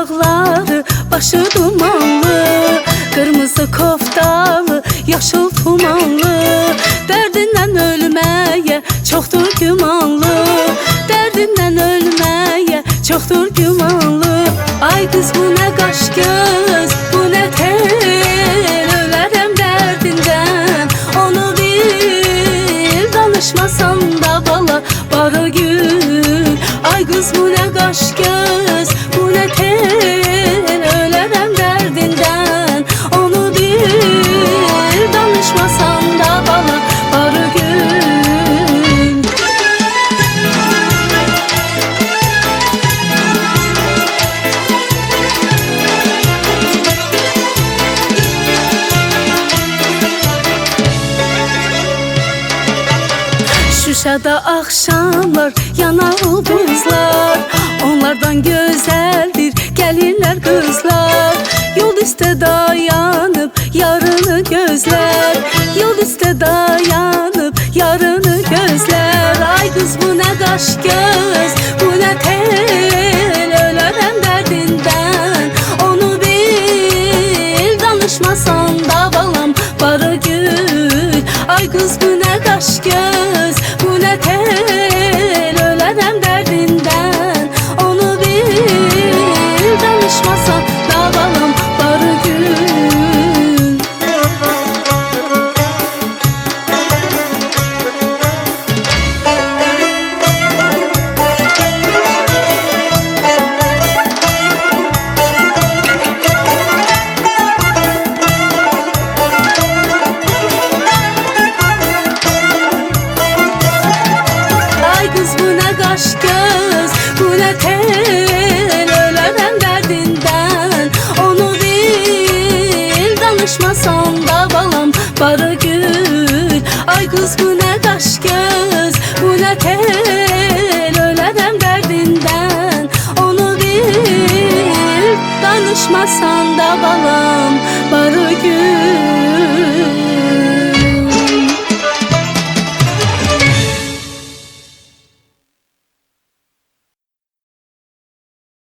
dağları, başı dumanlı, kırmızı koftalı, yaşıl tumanlı. Derdindən ölməyə çoxdur gümanlı, derdindən ölməyə çoxdur gümanlı. Ay qız, bu nə qaş göz, bu nə tel, ölərəm dərdindən, onu bil. Danışmasan da bala, barı gül. Ay qız, bu nə qaş göz, bu nə tel, ölərəm dərdindən, onu bil. Danışmasan da bala, barı gül. Şuşada axşamlar yanar ulduzlar, onlardan gözəldir gəlinlər qızlar. Yol üstə dayanıb yarını gözlər, yol üstə dayanıb yarını gözlər. Ay qız, bu nə qaş göz, bu nə tel, ölərəm dərdindən, onu bil. Danışmasan da balam, barı gül. Ay qız, bu nə qaş göz, bu nə tel, ölərəm dərdindən, onu bil. Danışmasan da balam, barı gül. Qaş göz, bu nə tel, ölərəm dərdindən, onu bil. Danışmasan da balam, barı gül. Ay qız, bu nə qaş göz, bu nə tel, ölərəm dərdindən, onu bil. Danışmasan da balam.